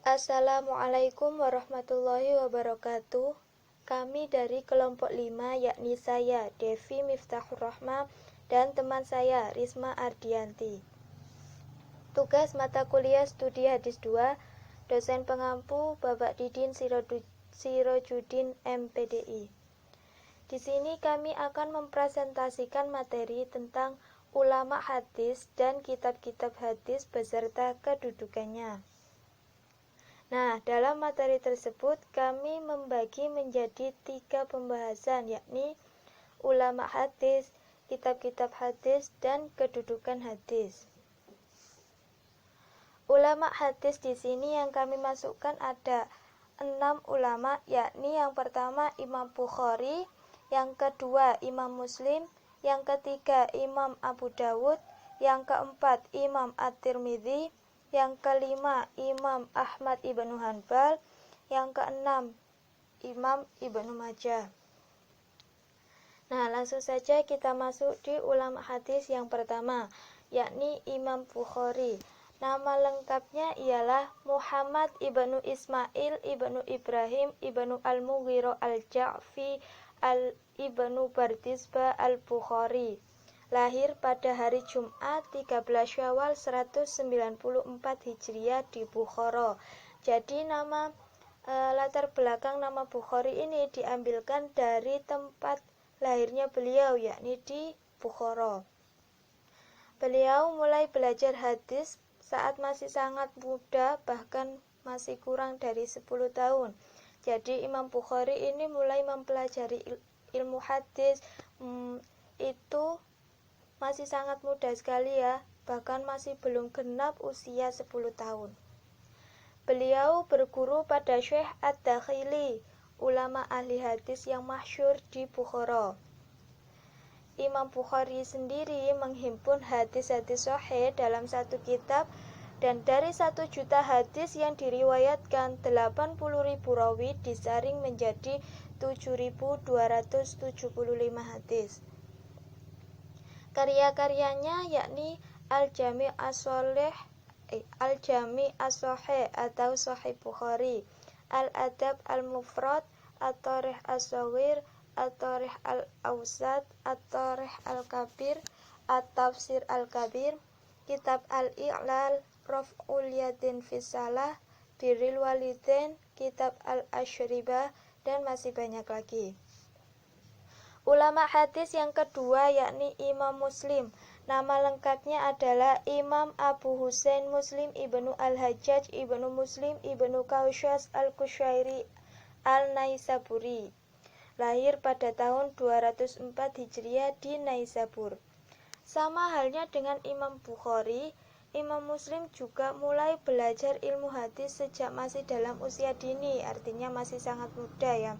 Assalamualaikum warahmatullahi wabarakatuh. Kami dari kelompok 5, yakni saya, Devi Miftahur Rahma, dan teman saya, Risma Ardianti. Tugas mata kuliah studi hadis 2, dosen pengampu Bapak Didin Sirojudin MPDI. Di sini kami akan mempresentasikan materi tentang ulama hadis dan kitab-kitab hadis beserta kedudukannya. Nah, dalam materi tersebut kami membagi menjadi 3 pembahasan, yakni ulama hadis, kitab-kitab hadis, dan kedudukan hadis. Ulama hadis di sini yang kami masukkan ada 6 ulama, yakni yang pertama Imam Bukhari, yang kedua Imam Muslim, yang ketiga Imam Abu Dawud, yang keempat Imam At-Tirmidzi, yang kelima Imam Ahmad ibnu Hanbal, yang keenam Imam Ibnu Majah. Nah, langsung saja kita masuk di ulama hadis yang pertama, yakni Imam Bukhari. Nama lengkapnya ialah Muhammad ibnu Ismail ibnu Ibrahim ibnu Al-Mughirah Al-Ja'fi Ibnu Bardizbah Al-Bukhari. Lahir pada hari Jumat 13 Syawal 194 Hijriah di Bukhara. Jadi latar belakang nama Bukhari ini diambilkan dari tempat lahirnya beliau, yakni di Bukhara. Beliau mulai belajar hadis saat masih sangat muda, bahkan masih kurang dari 10 tahun. Jadi Imam Bukhari ini mulai mempelajari ilmu hadis itu masih sangat muda sekali ya, bahkan masih belum genap usia 10 tahun. Beliau berguru pada Syekh Ad-Dakhili, ulama ahli hadis yang masyhur di Bukhara. Imam Bukhari sendiri menghimpun hadis-hadis sahih dalam satu kitab, dan dari 1 juta hadis yang diriwayatkan, 80.000 rawi disaring menjadi 7.275 hadis. Karya-karyanya yakni Al-Jami' As-Sahih atau Sahih Bukhari, Al-Adab Al-Mufrad, At-Tarikh As-Shaghir, At-Tarikh Al-Awsat, At-Tarikh Al-Kabir, At-Tafsir Al-Kabir, Kitab Al-I'lal, Raf'ul Yadin Fisalah, Birrul Walidain, Kitab Al-Ashribah, dan masih banyak lagi. Ulama hadis yang kedua yakni Imam Muslim. Nama lengkapnya adalah Imam Abu Husain Muslim ibnu Al-Hajjaj ibnu Muslim ibnu Kaushas Al-Kushairi Al-Naisaburi. Lahir pada tahun 204 Hijriah di Naisabur. Sama halnya dengan Imam Bukhari, Imam Muslim juga mulai belajar ilmu hadis sejak masih dalam usia dini, artinya masih sangat muda ya.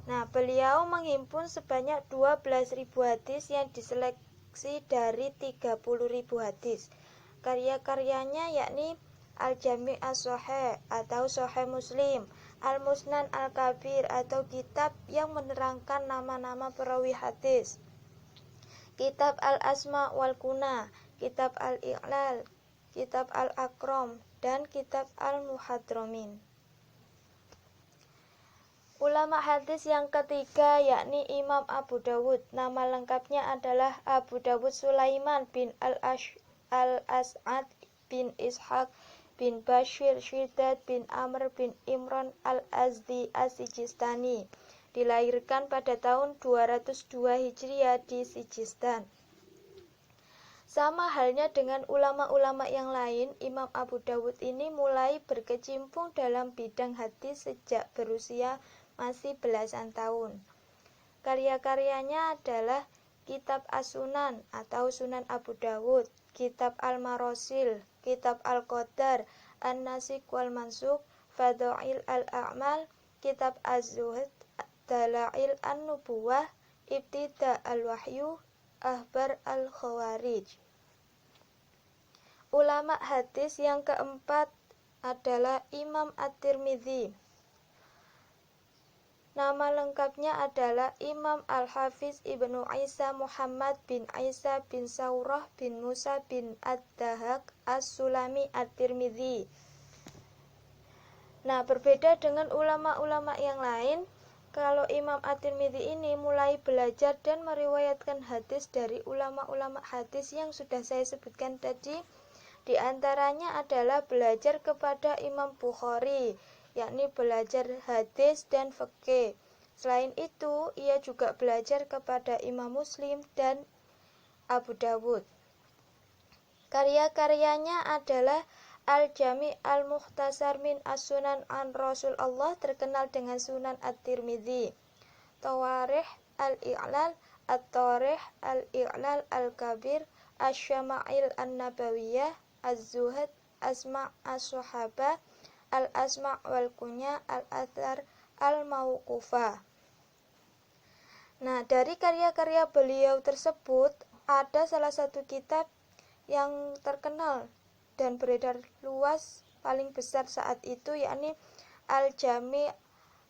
Nah, beliau menghimpun sebanyak 12.000 hadis yang diseleksi dari 30.000 hadis. Karya-karyanya yakni Al-Jami' As-Sahih atau Sahih Muslim, Al-Musnan Al-Kabir atau kitab yang menerangkan nama-nama perawi hadis, Kitab Al-Asma wal Kuna, Kitab Al-I'lal, Kitab Al-Akram, dan Kitab Al-Muhadramin. Ulama hadis yang ketiga yakni Imam Abu Dawud. Nama lengkapnya adalah Abu Dawud Sulaiman bin Al-As'ad bin Ishaq bin Bashir Syiddad bin Amr bin Imran Al-Azdi As-Sijistani. Dilahirkan pada tahun 202 Hijriah di Sijistan. Sama halnya dengan ulama-ulama yang lain, Imam Abu Dawud ini mulai berkecimpung dalam bidang hadis sejak berusia masih belasan tahun. Karya-karyanya adalah Kitab As-Sunan atau Sunan Abu Dawud, Kitab Al-Marasil, Kitab Al-Qadar, An-Nasikh wal Mansukh, Fadail Al-A'mal, Kitab Az-Zuhd, Dalail An-Nubuwah, Ibtida Al-Wahyu, Ahbar Al-Khawarij. Ulama hadis yang keempat adalah Imam At-Tirmidzi. Nama lengkapnya adalah Imam Al-Hafiz Ibnu Isa Muhammad bin Isa bin Saurah bin Musa bin Ad-Dahak As-Sulami At-Tirmidzi. Nah, berbeda dengan ulama-ulama yang lain, kalau Imam At-Tirmidzi ini mulai belajar dan meriwayatkan hadis dari ulama-ulama hadis yang sudah saya sebutkan tadi. Di antaranya adalah belajar kepada Imam Bukhari, yakni belajar hadis dan fikih. Selain itu, ia juga belajar kepada Imam Muslim dan Abu Dawud. Karya-karyanya adalah Al-Jami' Al-Mukhtasar min As-Sunan an Rasulullah, terkenal dengan Sunan At-Tirmidzi, Tawarikh Al-I'lal, At-Tarikh Al-I'lal Al-Kabir, Asy-Syama'il An-Nabawiyah, Az-Zuhad, Asma' As-Sahabah, Al-Asma' wal Kunya, Al-Athar Al-Mauqufah. Nah, dari karya-karya beliau tersebut ada salah satu kitab yang terkenal dan beredar luas paling besar saat itu, yakni Al-Jami'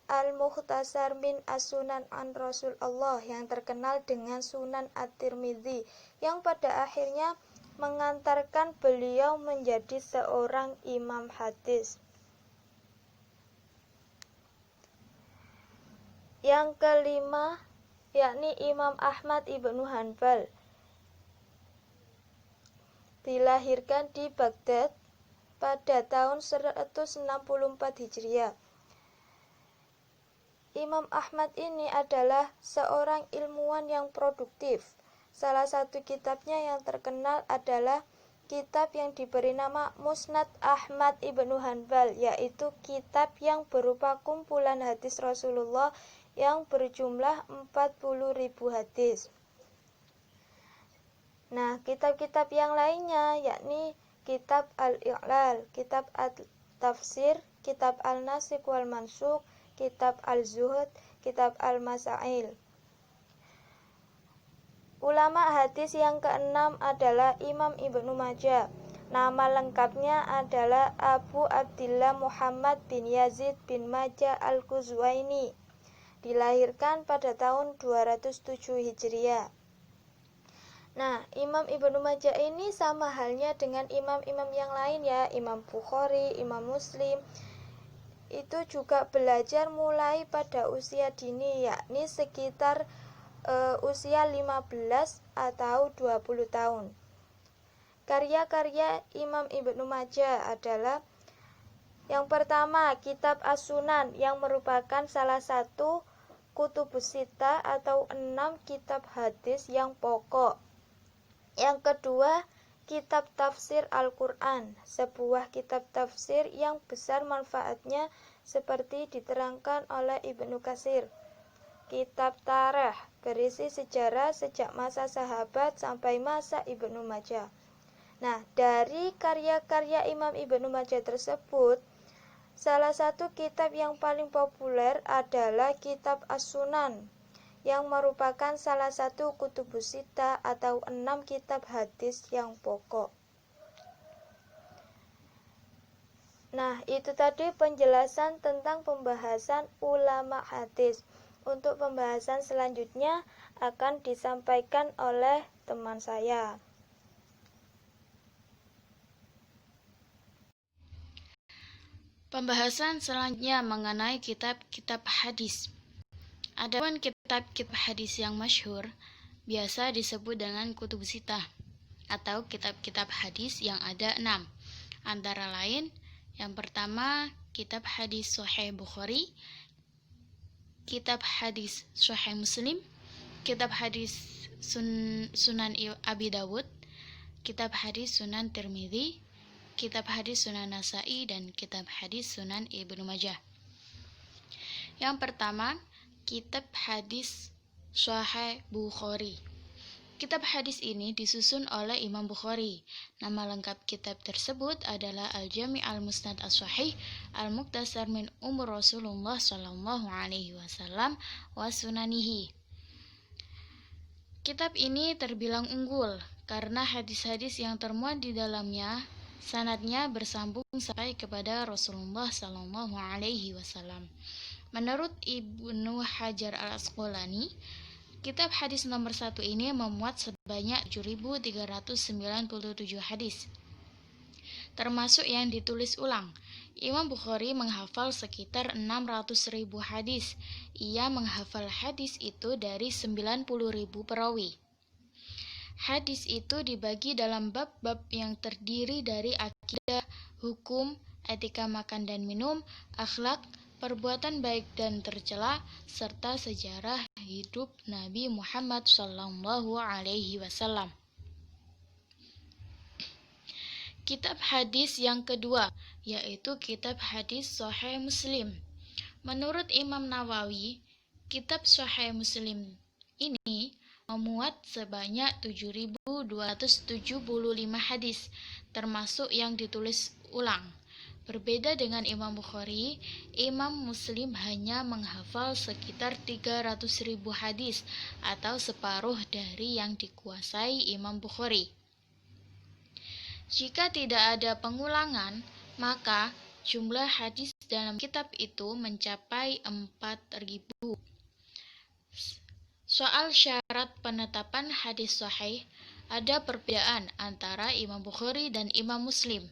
Al-Mukhtasar min As-Sunan an Rasulullah, yang terkenal dengan Sunan At-Tirmidzi, yang pada akhirnya mengantarkan beliau menjadi seorang imam hadis. Yang kelima, yakni Imam Ahmad ibnu Hanbal, dilahirkan di Baghdad pada tahun 164 Hijriah. Imam Ahmad ini adalah seorang ilmuwan yang produktif. Salah satu kitabnya yang terkenal adalah kitab yang diberi nama Musnad Ahmad ibnu Hanbal, yaitu kitab yang berupa kumpulan hadis Rasulullah yang berjumlah 40.000 hadis. Nah, kitab-kitab yang lainnya yakni kitab Al-I'lal, kitab At-Tafsir, kitab Al-Nasikh wal Mansukh, kitab Al-Zuhud, kitab Al-Masail. Ulama hadis yang keenam adalah Imam Ibnu Majah. Nama lengkapnya adalah Abu Abdillah Muhammad bin Yazid bin Majah Al-Quzwaini. Dilahirkan pada tahun 207 Hijriah. Nah, Imam Ibnu Majah ini sama halnya dengan imam-imam yang lain ya, Imam Bukhari, Imam Muslim. Itu juga belajar mulai pada usia dini, yakni sekitar usia 15 atau 20 tahun. Karya-karya Imam Ibnu Majah adalah yang pertama, kitab As-Sunan, yang merupakan salah satu kutubus sittah atau 6 kitab hadis yang pokok. Yang kedua, kitab tafsir Al-Quran, sebuah kitab tafsir yang besar manfaatnya seperti diterangkan oleh Ibnu Katsir. Kitab Tarikh, berisi sejarah sejak masa sahabat sampai masa Ibnu Majah. Nah, dari karya-karya Imam Ibnu Majah tersebut, salah satu kitab yang paling populer adalah kitab As-Sunan, yang merupakan salah satu kutubus sittah atau 6 kitab hadis yang pokok. Nah, itu tadi penjelasan tentang pembahasan ulama hadis. Untuk pembahasan selanjutnya akan disampaikan oleh teman saya. Pembahasan selanjutnya mengenai kitab-kitab hadis. Adapun kitab-kitab hadis yang masyhur biasa disebut dengan kutubus sittah atau kitab-kitab hadis yang ada 6. Antara lain, yang pertama kitab hadis Sahih Bukhari, kitab hadis Sahih Muslim, kitab hadis Sunan Abi Dawud, kitab hadis Sunan Tirmidzi, kitab hadis Sunan Nasa'i, dan kitab hadis Sunan Ibnu Majah. Yang pertama, kitab hadis Sahih Bukhari. Kitab hadis ini disusun oleh Imam Bukhari. Nama lengkap kitab tersebut adalah Al-Jami' Al-Musnad As-Sahih Al-Mukhtasar min Umur Rasulullah sallallahu alaihi wasallam wa sunanihi. Kitab ini terbilang unggul karena hadis-hadis yang termuat di dalamnya sanadnya bersambung sampai kepada Rasulullah sallallahu alaihi wasallam. Menurut Ibnu Hajar Al-Asqalani, kitab hadis nomor 1 ini memuat sebanyak 7.397 hadis. termasuk yang ditulis ulang. Imam Bukhari menghafal sekitar 600.000 hadis. Ia menghafal hadis itu dari 90.000 perawi. Hadis itu dibagi dalam bab-bab yang terdiri dari akidah, hukum, etika makan dan minum, akhlak, perbuatan baik dan tercela, serta sejarah hidup Nabi Muhammad SAW. Kitab hadis yang kedua, yaitu kitab hadis Sahih Muslim. Menurut Imam Nawawi, kitab Sahih Muslim ini memuat sebanyak 7.275 hadis, termasuk yang ditulis ulang. Berbeda dengan Imam Bukhari, Imam Muslim hanya menghafal sekitar 300.000 hadis atau separuh dari yang dikuasai Imam Bukhari. Jika tidak ada pengulangan, maka jumlah hadis dalam kitab itu mencapai 4.000. Soal syarat penetapan hadis sahih, ada perbedaan antara Imam Bukhari dan Imam Muslim.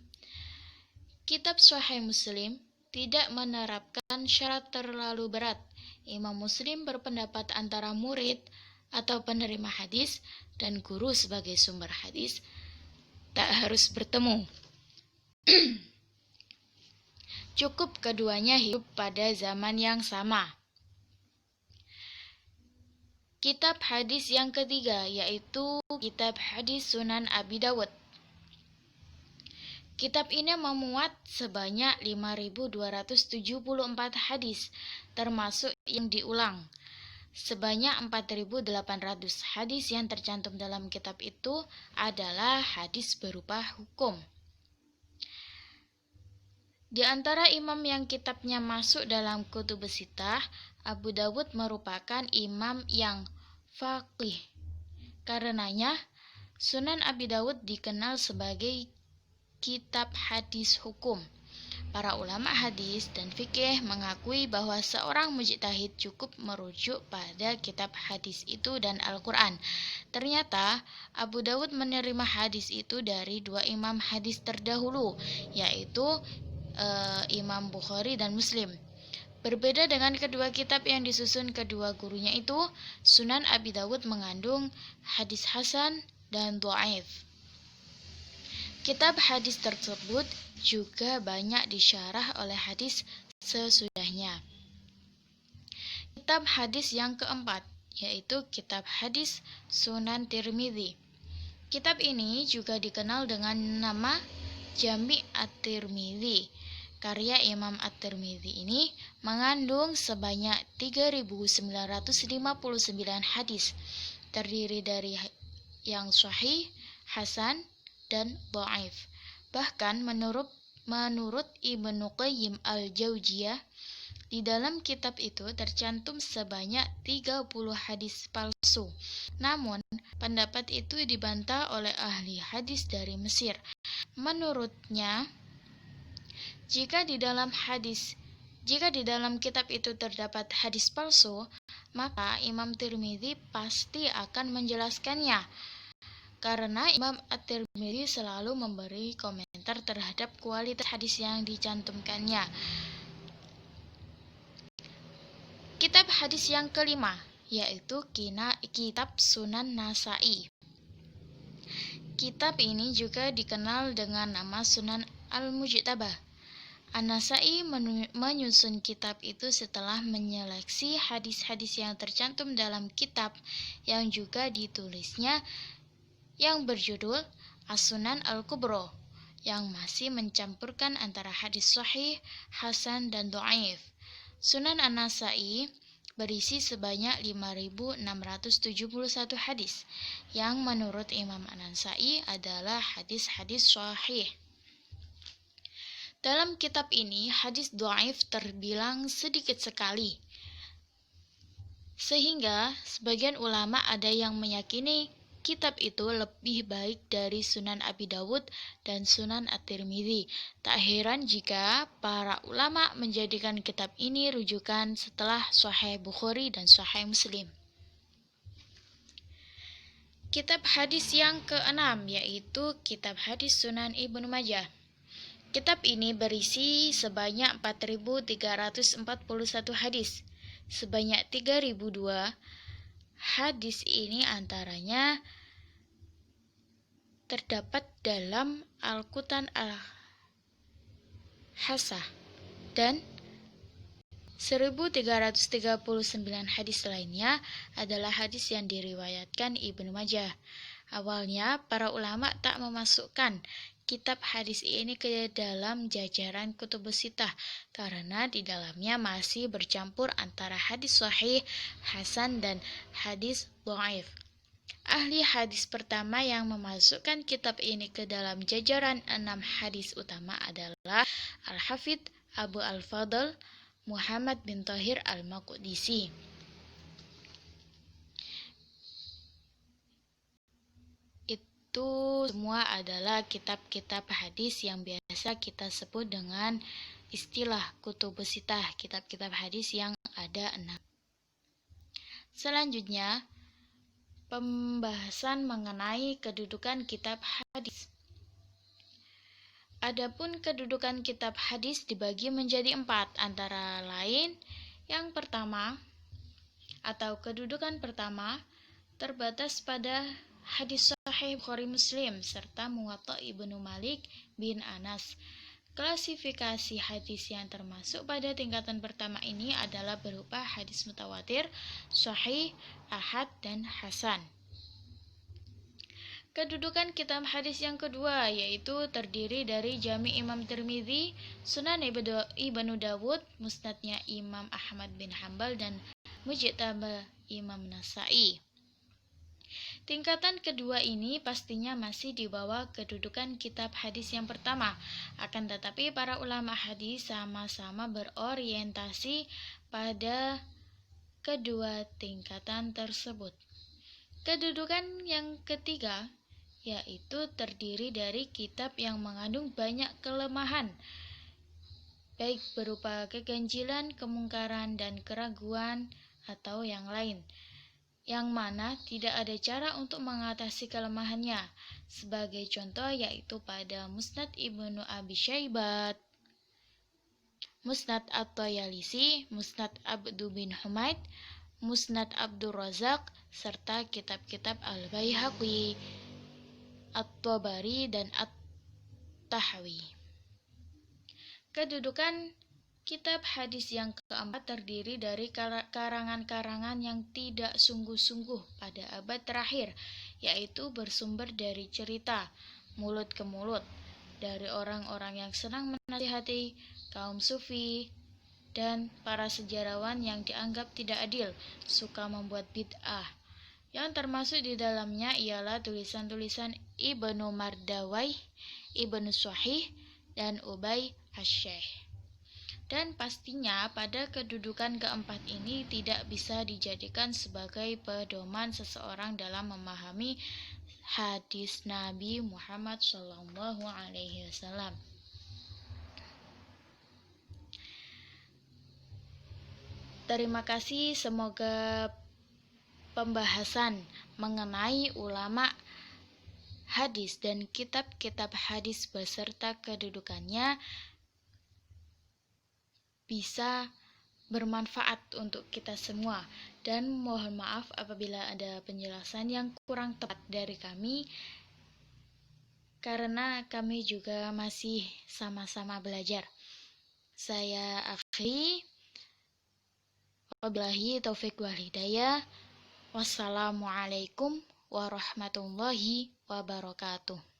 Kitab Sahih Muslim tidak menerapkan syarat terlalu berat. Imam Muslim berpendapat antara murid atau penerima hadis dan guru sebagai sumber hadis tak harus bertemu. Cukup keduanya hidup pada zaman yang sama. Kitab hadis yang ketiga, yaitu kitab hadis Sunan Abi Dawud. Kitab ini memuat sebanyak 5.274 hadis, termasuk yang diulang. Sebanyak 4.800 hadis yang tercantum dalam kitab itu adalah hadis berupa hukum. Di antara imam yang kitabnya masuk dalam Kutubus Sittah, Abu Dawud merupakan imam yang faqih. Karenanya, Sunan Abi Dawud dikenal sebagai kitab hadis hukum. Para ulama hadis dan fikih mengakui bahwa seorang mujtahid cukup merujuk pada kitab hadis itu dan Al-Quran. Ternyata Abu Dawud menerima hadis itu dari dua imam hadis terdahulu, yaitu Imam Bukhari dan Muslim. Berbeda dengan kedua kitab yang disusun kedua gurunya itu, Sunan Abi Dawud mengandung hadis hasan dan dhaif. Kitab hadis tersebut juga banyak disyarah oleh hadis sesudahnya. Kitab hadis yang keempat, yaitu kitab hadis Sunan Tirmidzi. Kitab ini juga dikenal dengan nama Jami' At-Tirmidzi. Karya Imam At-Tirmidzi ini mengandung sebanyak 3.959 hadis, terdiri dari yang sahih, hasan, dan dhaif. Bahkan menurut Ibnu Qayyim Al-Jauziyah, di dalam kitab itu tercantum sebanyak 30 hadis palsu. Namun, pendapat itu dibantah oleh ahli hadis dari Mesir. Menurutnya, jika di dalam kitab itu terdapat hadis palsu, maka Imam Tirmidzi pasti akan menjelaskannya. Karena Imam At-Tirmidzi selalu memberi komentar terhadap kualitas hadis yang dicantumkannya. Kitab hadis yang kelima, yaitu kitab Sunan Nasa'i. Kitab ini juga dikenal dengan nama Sunan Al-Mujtabah. An-Nasa'i menyusun kitab itu setelah menyeleksi hadis-hadis yang tercantum dalam kitab yang juga ditulisnya, yang berjudul As-Sunan Al-Kubra, yang masih mencampurkan antara hadis sahih, hasan, dan dhaif. Sunan An-Nasa'i berisi sebanyak 5.671 hadis, yang menurut Imam An-Nasa'i adalah hadis-hadis sahih. Dalam kitab ini, hadis dhaif terbilang sedikit sekali, sehingga sebagian ulama ada yang meyakini kitab itu lebih baik dari Sunan Abi Dawud dan Sunan At-Tirmidzi. Tak heran jika para ulama menjadikan kitab ini rujukan setelah Sahih Bukhari dan Sahih Muslim. Kitab hadis yang keenam, yaitu kitab hadis Sunan Ibnu Majah. Kitab ini berisi sebanyak 4.341 hadis. Sebanyak 3.002 hadis ini antaranya terdapat dalam Al-Qutan Al-Hasah dan 1.339 hadis lainnya adalah hadis yang diriwayatkan Ibnu Majah. Awalnya, para ulama tak memasukkan kitab hadis ini ke dalam jajaran kutubus sittah karena di dalamnya masih bercampur antara hadis sahih, hasan, dan hadis dhaif. Ahli hadis pertama yang memasukkan kitab ini ke dalam jajaran 6 hadis utama adalah Al-Hafidz Abu Al-Fadl Muhammad bin Thahir Al-Maqdisi. Itu semua adalah kitab-kitab hadis yang biasa kita sebut dengan istilah kutubus sittah, kitab-kitab hadis yang ada 6. Selanjutnya, pembahasan mengenai kedudukan kitab hadis. Adapun kedudukan kitab hadis dibagi menjadi 4, antara lain yang pertama atau kedudukan pertama terbatas pada hadis sahih Bukhari Muslim serta Muwatta Ibnu Malik bin Anas. Klasifikasi hadis yang termasuk pada tingkatan pertama ini adalah berupa hadis mutawatir, sahih, ahad, dan hasan. Kedudukan kitab hadis yang kedua yaitu terdiri dari Jami Imam Tirmidzi, Sunan Ibnu Dawud, Musnadnya Imam Ahmad bin Hanbal, dan Mujtaba Imam Nasa'i. Tingkatan kedua ini pastinya masih di bawah kedudukan kitab hadis yang pertama. Akan tetapi para ulama hadis sama-sama berorientasi pada kedua tingkatan tersebut. Kedudukan yang ketiga yaitu terdiri dari kitab yang mengandung banyak kelemahan, baik berupa keganjilan, kemungkaran, dan keraguan atau yang lain, yang mana tidak ada cara untuk mengatasi kelemahannya. Sebagai contoh yaitu pada Musnad Ibnu Abi Syaibat, Musnad At-Tayalisi, Musnad Abdu bin Humaid, Musnad Abdur Razak, serta kitab-kitab Al-Baihaqi, At-Tabari, dan At-Tahawi. Kedudukan kitab hadis yang keempat terdiri dari karangan-karangan yang tidak sungguh-sungguh pada abad terakhir, yaitu bersumber dari cerita, mulut ke mulut, dari orang-orang yang senang menasihati, kaum sufi, dan para sejarawan yang dianggap tidak adil, suka membuat bid'ah. Yang termasuk di dalamnya ialah tulisan-tulisan Ibnu Mardawai, Ibnu Sahih, dan Ubay Asy-Syaikh. Dan pastinya pada kedudukan keempat ini tidak bisa dijadikan sebagai pedoman seseorang dalam memahami hadis Nabi Muhammad SAW. Terima kasih, semoga pembahasan mengenai ulama hadis dan kitab-kitab hadis beserta kedudukannya bisa bermanfaat untuk kita semua, dan mohon maaf apabila ada penjelasan yang kurang tepat dari kami karena kami juga masih sama-sama belajar. Saya akhiri, wabillahi taufiq wal hidayah. Wassalamualaikum warahmatullahi wabarakatuh.